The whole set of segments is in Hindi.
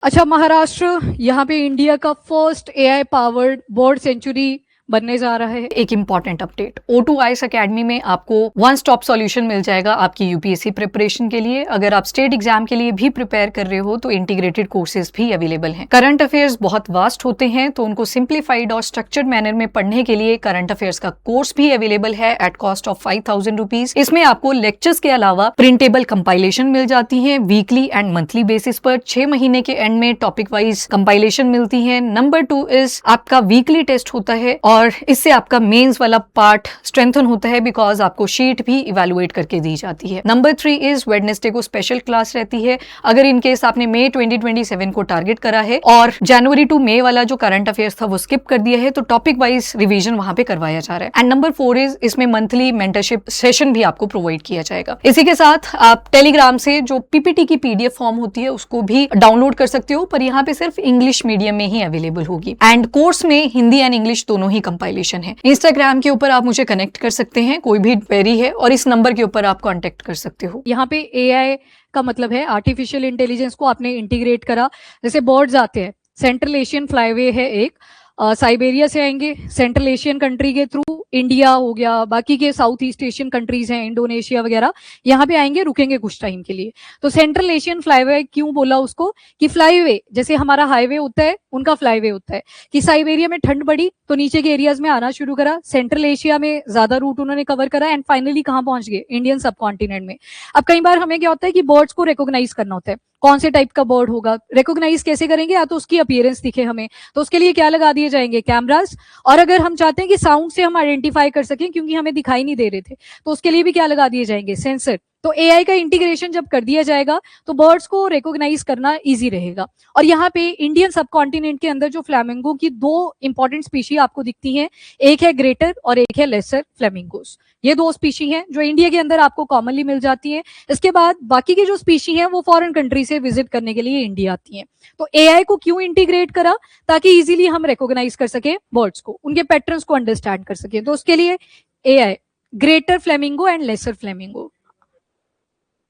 अच्छा, महाराष्ट्र यहाँ पे इंडिया का first AI powered board century बनने जा रहा है। एक इंपॉर्टेंट अपडेट, O2IS अकेडमी में आपको वन स्टॉप सॉल्यूशन मिल जाएगा आपकी यूपीएससी प्रिपरेशन के लिए। अगर आप स्टेट एग्जाम के लिए भी प्रिपेयर कर रहे हो तो इंटीग्रेटेड कोर्सेज भी अवेलेबल हैं। करंट अफेयर्स बहुत वास्ट होते हैं तो उनको सिंप्लीफाइड और स्ट्रक्चर्ड मैनर में पढ़ने के लिए करंट अफेयर्स का कोर्स भी अवेलेबल है एट कॉस्ट ऑफ 5,000 रुपीज। इसमें आपको लेक्चर्स के अलावा प्रिंटेबल कंपाइलेशन मिल जाती है वीकली एंड मंथली बेसिस पर। 6 महीने के एंड में टॉपिक वाइज कंपाइलेशन मिलती है। नंबर 2 इज आपका वीकली टेस्ट होता है और इससे आपका मेंस वाला पार्ट स्ट्रेंथन होता है बिकॉज आपको शीट भी इवेलुएट करके दी जाती है। नंबर 3 इज वेडनेसडे को स्पेशल क्लास रहती है। अगर इन केस आपने मई 2027 को टारगेट करा है और जनवरी टू मई वाला जो करंट अफेयर्स था वो स्किप कर दिया है तो टॉपिक वाइज रिवीजन वहां पे करवाया जा रहा है। एंड नंबर 4 इज इसमें मंथली मेंटरशिप सेशन भी आपको प्रोवाइड किया जाएगा। इसी के साथ आप टेलीग्राम से जो पीपीटी की पीडीएफ फॉर्म होती है उसको भी डाउनलोड कर सकते हो, पर यहाँ पे सिर्फ इंग्लिश मीडियम में ही अवेलेबल होगी। एंड कोर्स में हिंदी एंड इंग्लिश दोनों ही कंपाइलेशन है। इंस्टाग्राम के ऊपर आप मुझे कनेक्ट कर सकते हैं, कोई भी क्वेरी है और इस नंबर के ऊपर आप कांटेक्ट कर सकते हो। यहाँ पे एआई का मतलब है आर्टिफिशियल इंटेलिजेंस को आपने इंटीग्रेट करा। जैसे बर्ड्स आते हैं, सेंट्रल एशियन फ्लाईवे है एक, साइबेरिया से आएंगे, सेंट्रल एशियन कंट्री के थ्रू इंडिया हो गया, बाकी के साउथ ईस्ट एशियन कंट्रीज हैं, इंडोनेशिया वगैरह, यहाँ पे आएंगे, रुकेंगे कुछ टाइम के लिए। तो सेंट्रल एशियन फ्लाईवे क्यों बोला उसको कि फ्लाईवे जैसे हमारा हाईवे होता है उनका फ्लाईवे होता है कि साइबेरिया में ठंड बढ़ी तो नीचे के एरियाज में आना शुरू करा, सेंट्रल एशिया में ज्यादा रूट उन्होंने कवर करा एंड फाइनली कहाँ पहुंच गए, इंडियन सब कॉन्टिनेंट में। अब कई बार हमें क्या होता है कि बर्ड्स को रिकॉग्नाइज करना होता है, कौन से टाइप का बर्ड होगा, रिकॉग्नाइज कैसे करेंगे, या तो उसकी अपीयरेंस दिखे हमें, तो उसके लिए क्या लगा दिए जाएंगे, कैमरास। और अगर हम चाहते हैं कि साउंड से हम आइडेंटिफाई कर सकें क्योंकि हमें दिखाई नहीं दे रहे थे, तो उसके लिए भी क्या लगा दिए जाएंगे, सेंसर। तो एआई का इंटीग्रेशन जब कर दिया जाएगा तो बर्ड्स को रिकॉग्नाइज करना इजी रहेगा। और यहाँ पे इंडियन सब कॉन्टिनेंट के अंदर जो फ्लैमिंगो की दो इंपॉर्टेंट स्पीशी आपको दिखती हैं, एक है ग्रेटर और एक है लेसर फ्लेमिंगोस। ये दो स्पीशी हैं जो इंडिया के अंदर आपको कॉमनली मिल जाती हैं। इसके बाद बाकी की जो स्पीशी हैं वो फॉरेन कंट्री से विजिट करने के लिए इंडिया आती हैं। तो एआई को क्यों इंटीग्रेट करा, ताकि इजीली हम रिकॉग्नाइज कर सके बर्ड्स को, उनके पैटर्न्स को अंडरस्टैंड कर सके। तो उसके लिए AI greater flamingo and lesser flamingo.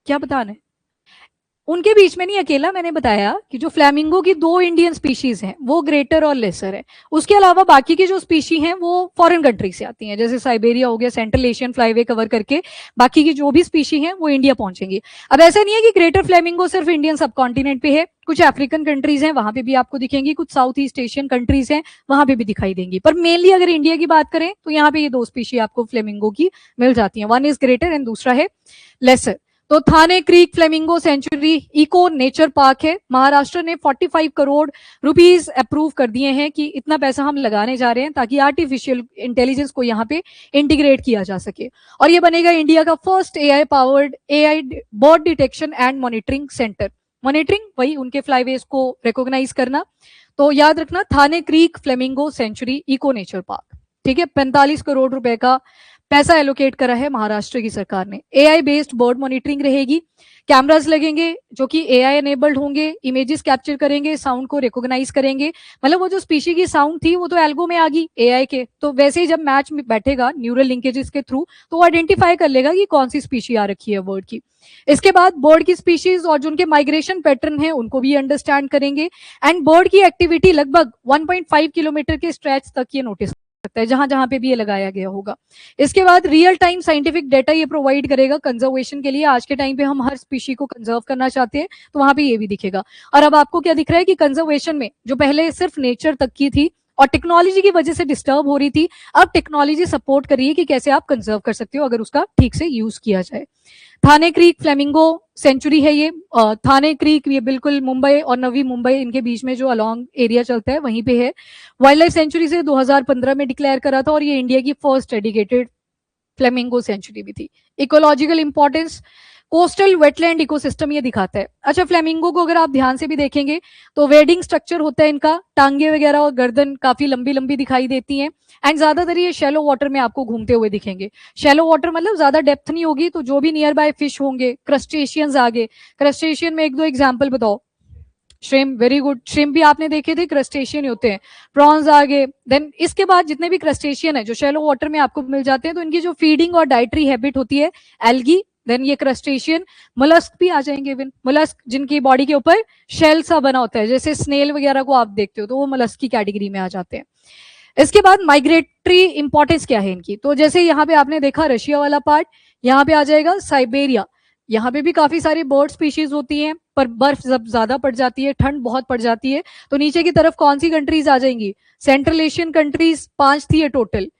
क्या बताना है उनके बीच में, नहीं अकेला, मैंने बताया कि जो फ्लैमिंगो की दो इंडियन स्पीशीज हैं वो ग्रेटर और लेसर है। उसके अलावा बाकी की जो स्पीशी हैं वो फॉरेन कंट्री से आती हैं, जैसे साइबेरिया हो गया, सेंट्रल एशियन फ्लाईवे कवर करके बाकी की जो भी स्पीशी हैं वो इंडिया पहुंचेंगी। अब ऐसा नहीं है कि ग्रेटर फ्लैमिंगो सिर्फ इंडियन सब कॉन्टिनेंट पे है, कुछ अफ्रीकन कंट्रीज हैं वहां पे भी आपको दिखेंगी, कुछ साउथ ईस्ट एशियन कंट्रीज हैं वहां पे भी दिखाई देंगी, पर मेनली अगर इंडिया की बात करें तो यहाँ पे ये दो स्पीशी आपको फ्लेमिंगो की मिल जाती है, वन इज ग्रेटर एंड दूसरा है लेसर। तो Thane creek flamingo sanctuary eco nature park है, महाराष्ट्र ने 45 करोड़ रुपीस अप्रूव कर दिए हैं कि इतना पैसा हम लगाने जा रहे हैं ताकि आर्टिफिशियल इंटेलिजेंस को यहाँ पे इंटीग्रेट किया जा सके। और ये बनेगा इंडिया का first AI powered AI bird detection and monitoring centre. Monitoring वही उनके फ्लाईवेज को रिकॉग्नाइज करना। तो याद रखना, Thane creek flamingo sanctuary eco nature park, ठीक है। 45 करोड़ रुपए का पैसा एलोकेट करा है महाराष्ट्र की सरकार ने। एआई बेस्ड बर्ड मॉनिटरिंग रहेगी, कैमरास लगेंगे जो कि एआई एनेबल्ड होंगे, इमेजेस कैप्चर करेंगे, साउंड को रिकॉग्नाइज करेंगे। मतलब वो जो स्पीशी की साउंड थी वो तो एल्गो में आ गई एआई के, तो वैसे ही जब मैच में बैठेगा न्यूरल लिंकेजेस के थ्रू तो वो आइडेंटिफाई कर लेगा कि कौन सी स्पीशी आ रखी है बर्ड की। इसके बाद बर्ड की स्पीशीज और जो उनके माइग्रेशन पैटर्न है उनको भी अंडरस्टैंड करेंगे एंड बर्ड की एक्टिविटी लगभग 1.5 किलोमीटर के स्ट्रेच तक ये नोटिस सकता है, जहां जहां पे भी ये लगाया गया होगा। इसके बाद रियल टाइम साइंटिफिक डेटा ये प्रोवाइड करेगा कंजर्वेशन के लिए। आज के टाइम पे हम हर स्पीशी को कंजर्व करना चाहते हैं तो वहां पे ये भी दिखेगा। और अब आपको क्या दिख रहा है कि कंजर्वेशन में जो पहले सिर्फ नेचर तक की थी और टेक्नोलॉजी की वजह से डिस्टर्ब हो रही थी, अब टेक्नोलॉजी सपोर्ट कर रही है कि कैसे आप कंजर्व कर सकते हो अगर उसका ठीक से यूज किया जाए। थाने क्रीक फ्लेमिंगो सेंचुरी है ये। थाने क्रीक ये बिल्कुल मुंबई और नवी मुंबई इनके बीच में जो अलॉन्ग एरिया चलता है वहीं पे है। वाइल्ड लाइफ सेंचुरी से 2015 में डिक्लेयर करा था और ये इंडिया की फर्स्ट डेडिकेटेड फ्लेमिंगो सेंचुरी भी थी। Ecological importance, coastal wetland ecosystem ये दिखाता है। अच्छा, फ्लेमिंगो को अगर आप ध्यान से भी देखेंगे तो वेडिंग स्ट्रक्चर होता है इनका, टांगे वगैरह और गर्दन काफी लंबी लंबी दिखाई देती हैं एंड ज्यादातर ये शैलो वाटर में आपको घूमते हुए दिखेंगे। शैलो वाटर मतलब ज्यादा डेप्थ नहीं होगी, तो जो भी नियर बाय फिश होंगे, क्रस्टेशियंस आगे, क्रस्टेशियन में एक दो एग्जाम्पल बताओ। श्रिम्प, वेरी गुड, श्रिम्प भी आपने देखे थे, क्रस्टेशियन होते हैं। प्रॉन्स आगे, देन इसके बाद जितने भी क्रस्टेशियन है जो शैलो वाटर में आपको मिल जाते हैं तो इनकी जो फीडिंग और डाइटरी हैबिट होती है एल्गी, देन ये क्रस्टेशियन, मोलस्क भी आ जाएंगे। इवन मोलस्क जिनकी बॉडी के ऊपर शेल सा बना होता है, जैसे स्नेल वगैरह को आप देखते हो, तो वो मोलस्क की कैटेगरी में आ जाते हैं। इसके बाद माइग्रेटरी इंपॉर्टेंस क्या है इनकी, तो जैसे यहाँ पे आपने देखा रशिया वाला पार्ट, यहाँ पे आ जाएगा साइबेरिया। यहाँ पे भी काफी सारी बर्ड स्पीशीज होती हैं, पर बर्फ जब ज्यादा पड़ जाती है, ठंड बहुत पड़ जाती है, तो नीचे की तरफ कौन सी कंट्रीज आ जाएंगी? सेंट्रल एशियन कंट्रीज 5 थी टोटल,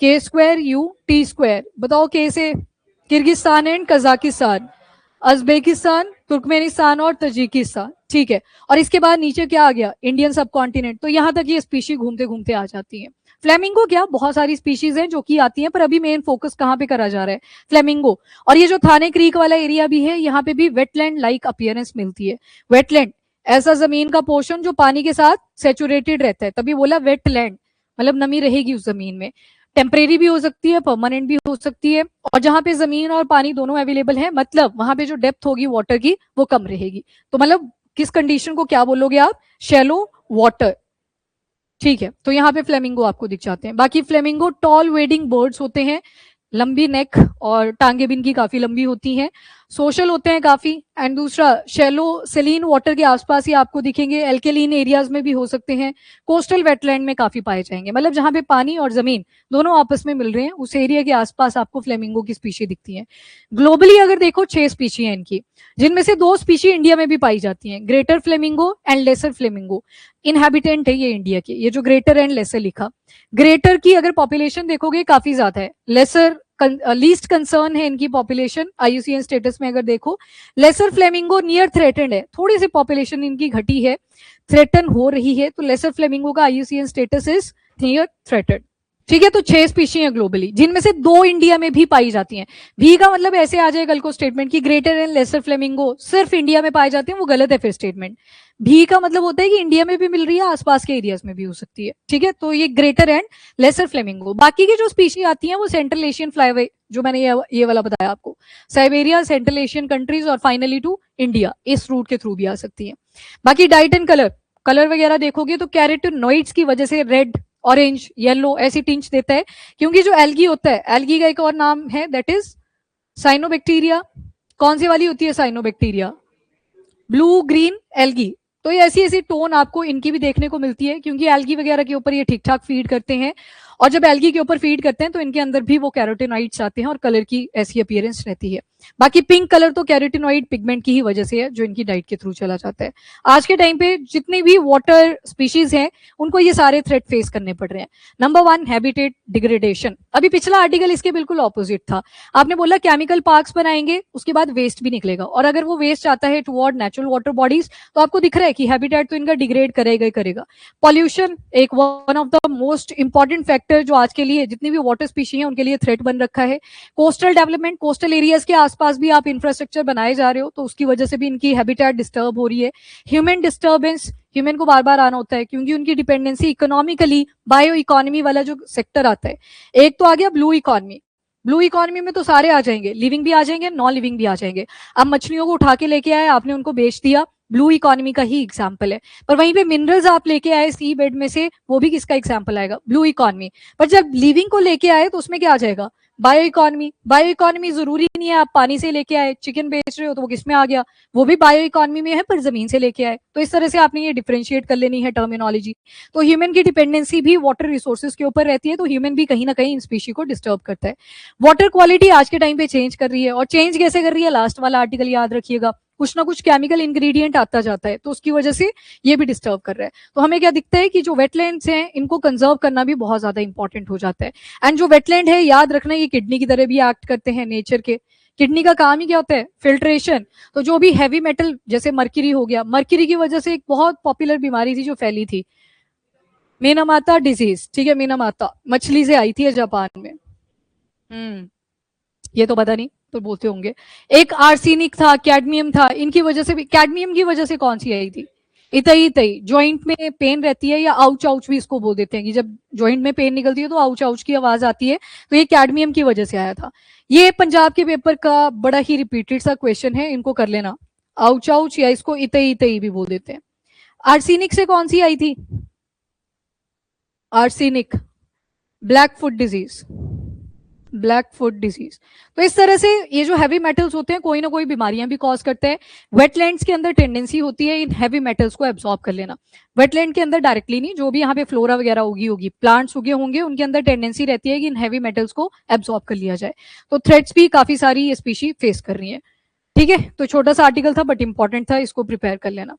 के स्क्वायर यू टी स्क्वायर, बताओ के से? किर्गिस्तान एंड कजाकिस्तान, अजबेकिस्तान, तुर्कमेनिस्तान और तजिकिस्तान, ठीक है। और इसके बाद नीचे क्या आ गया? इंडियन सब कॉन्टिनेंट। तो यहाँ तक ये स्पीशी घूमते घूमते आ जाती हैं। फ्लेमिंगो क्या, बहुत सारी स्पीशीज हैं जो कि आती हैं, पर अभी मेन फोकस कहाँ पे करा जा रहा है? फ्लेमिंगो। और ये जो थाने क्रीक वाला एरिया भी है, यहाँ पे भी वेटलैंड लाइक अपीयरेंस मिलती है। वेटलैंड ऐसा जमीन का पोर्शन जो पानी के साथ सेचुरेटेड रहता है, तभी बोला वेटलैंड, मतलब नमी रहेगी उस जमीन में। टेम्परेरी भी हो सकती है, परमानेंट भी हो सकती है, और जहां पे जमीन और पानी दोनों अवेलेबल है, मतलब वहां पे जो डेप्थ होगी वाटर की वो कम रहेगी। तो मतलब किस कंडीशन को क्या बोलोगे आप? शैलो वाटर, ठीक है। तो यहाँ पे फ्लेमिंगो आपको दिख जाते हैं। बाकी फ्लेमिंगो टॉल वेडिंग बर्ड्स होते हैं, लंबी नेक और टांगे भी इनकी काफी लंबी होती हैं, सोशल होते हैं काफी। एंड दूसरा, शैलो सेलीन वाटर के आसपास ही आपको दिखेंगे, एल्केलीन एरियाज में भी हो सकते हैं, कोस्टल वेटलैंड में काफी पाए जाएंगे, मतलब जहां पे पानी और जमीन दोनों आपस में मिल रहे हैं, उस एरिया के आसपास आपको फ्लेमिंगो की स्पीशी दिखती है। ग्लोबली अगर देखो 6 स्पीशी है इनकी, जिनमें से 2 स्पीशी इंडिया में भी पाई जाती हैं, greater flamingo and lesser flamingo. Inhabitant है ये इंडिया के, ये जो ग्रेटर एंड लेसर लिखा। ग्रेटर की अगर पॉपुलेशन देखोगे काफी ज्यादा है, लेसर लीस्ट कंसर्न है इनकी पॉपुलेशन IUCN स्टेटस में अगर देखो। लेसर फ्लेमिंगो नियर थ्रेटेंड है, थोड़ी सी पॉपुलेशन इनकी घटी है, थ्रेटन हो रही है, तो लेसर फ्लेमिंगो का IUCN status is near threatened, ठीक है। तो 6 स्पीशी है ग्लोबली, जिनमें से 2 इंडिया में भी पाई जाती हैं। भी का मतलब ऐसे आ जाए कल को स्टेटमेंट की ग्रेटर एंड लेसर फ्लेमिंगो सिर्फ इंडिया में पाए जाते हैं, वो गलत है फिर स्टेटमेंट। भी का मतलब होता है कि इंडिया में भी मिल रही है, आसपास के एरियाज में भी हो सकती है, ठीक है। तो ये ग्रेटर एंड लेसर फ्लेमिंगो। बाकी की जो स्पीशी आती हैं वो सेंट्रल एशियन फ्लाईवे, जो मैंने ये वाला बताया आपको, साइबेरिया, सेंट्रल एशियन कंट्रीज और फाइनली टू इंडिया, इस रूट के थ्रू भी आ सकती है। बाकी डाइट एंड कलर वगैरह देखोगे तो कैरोटीनॉइड्स की वजह से रेड, ऑरेंज, येलो ऐसी टिंच देता है, क्योंकि जो एल्गी होता है, एल्गी का एक और नाम है दैट इज साइनोबैक्टीरिया। कौन सी वाली होती है साइनोबैक्टीरिया? Blue green algae. तो ये ऐसी ऐसी टोन आपको इनकी भी देखने को मिलती है, क्योंकि एल्गी वगैरह के ऊपर ये ठीक ठाक फीड करते हैं, और जब एल्गी के ऊपर फीड करते हैं तो इनके अंदर भी वो कैरोटीनॉइड्स आते हैं और कलर की ऐसी अपीयरेंस रहती है। बाकी पिंक कलर तो कैरोटीनॉइड पिगमेंट की ही वजह से है, जो इनकी डाइट के थ्रू चला जाता है। आज के टाइम पे जितनी भी वाटर स्पीशीज हैं उनको ये सारे थ्रेट फेस करने पड़ रहे हैं। Number 1, habitat degradation. अभी पिछला आर्टिकल इसके बिल्कुल ऑपोजिट था, आपने बोला केमिकल पार्क्स बनाएंगे, उसके बाद वेस्ट भी निकलेगा, और अगर वो वेस्ट आता है टुवर्ड नेचुरल वाटर बॉडीज, तो आपको दिख रहा है कि हैबिटेट तो इनका डिग्रेड करेगा ही करेगा। पॉल्यूशन एक one of the most important factor जो आज के लिए जितनी भी वाटर स्पीशी है उनके लिए थ्रेट बन रखा है। कोस्टल डेवलपमेंट, कोस्टल एरियाज के आसपास भी आप इंफ्रास्ट्रक्चर बनाए जा रहे हो, तो उसकी वजह से भी इनकी हैबिटेट डिस्टर्ब हो रही है। ह्यूमन डिस्टर्बेंस, ह्यूमन को बार बार आना होता है, क्योंकि उनकी डिपेंडेंसी इकोनॉमिकली बायो इकोनॉमी वाला जो सेक्टर आता है। एक तो आ गया ब्लू इकोनॉमी, ब्लू इकोनॉमी में तो सारे आ जाएंगे, लिविंग भी आ जाएंगे, नॉन लिविंग भी आ जाएंगे। आप मछलियों को उठा के लेके आए, आपने उनको बेच दिया, ब्लू इकोनॉमी का ही एग्जाम्पल है। पर वहीं पे मिनरल्स आप लेके आए सी बेड में से, वो भी किसका एग्जाम्पल आएगा? Blue economy. पर जब लिविंग को लेके आए तो उसमें क्या आ जाएगा? Bio economy. बायो इकोनॉमी जरूरी नहीं है आप पानी से लेके आए, चिकन बेच रहे हो तो वो किसमें आ गया? वो भी बायो इकोनॉमी में है, पर जमीन से लेके आए। तो इस तरह से आपने ये डिफरेंशिएट कर लेनी है टर्मिनोलॉजी। तो ह्यूमन की डिपेंडेंसी भी वाटर रिसोर्सेज के ऊपर रहती है, तो ह्यूमन भी कहीं ना कहीं इन स्पीशी को डिस्टर्ब करता है। वाटर क्वालिटी आज के टाइम पे चेंज कर रही है, और चेंज कैसे कर रही है? लास्ट वाला आर्टिकल याद रखिएगा, कुछ ना कुछ केमिकल इंग्रेडिएंट आता जाता है, तो उसकी वजह से ये भी डिस्टर्ब कर रहा है। तो हमें क्या दिखता है कि जो वेटलैंड्स हैं इनको कंजर्व करना भी बहुत ज्यादा इंपॉर्टेंट हो जाता है। एंड जो वेटलैंड है, याद रखना, ये किडनी की तरह भी एक्ट करते हैं नेचर के। किडनी का काम ही क्या होता है? फिल्ट्रेशन। तो जो भी हैवी मेटल जैसे मर्क्यूरी हो गया, मर्क्यूरी की वजह से एक बहुत पॉपुलर बीमारी थी जो फैली थी, मिनामाता डिजीज, ठीक है। मिनामाता मछली से आई थी जापान में, ये तो पता नहीं, तो बोलते होंगे। एक आर्सेनिक था, कैडमियम था, इनकी वजह से भी, कैडमियम की वजह से कौन सी आई थी? इतई इतई, ज्वाइंट में पेन रहती है, या आउच आउच भी इसको बोल देते हैं, कि जब ज्वाइंट में पेन निकलती है तो आउच आउच की आवाज आती है, तो ये कैडमियम की वजह से आया था। ये पंजाब के पेपर का बड़ा ही रिपीटेड सा क्वेश्चन है, इनको कर लेना। आउच आउच, या इसको इतई इतई भी बोल देते हैं। आर्सेनिक से कौन सी आई थी? Arsenic, black foot disease, black foot disease. तो इस तरह से ये जो हैवी मेटल्स होते हैं कोई ना कोई बीमारियां भी कॉज करते हैं। वेटलैंड्स के अंदर टेंडेंसी होती है इन हैवी मेटल्स को एब्जॉर्ब कर लेना। वेटलैंड के अंदर डायरेक्टली नहीं, जो भी यहाँ पे फ्लोरा वगैरह उगी होगी, प्लांट्स उगे होंगे, उनके अंदर टेंडेंसी रहती है कि इन हैवी मेटल्स को एब्जॉर्ब कर लिया जाए। तो थ्रेट्स भी काफी सारी ये स्पीशी फेस कर रही है। ठीक है, तो छोटा सा आर्टिकल था बट इंपॉर्टेंट था, इसको प्रिपेयर कर लेना।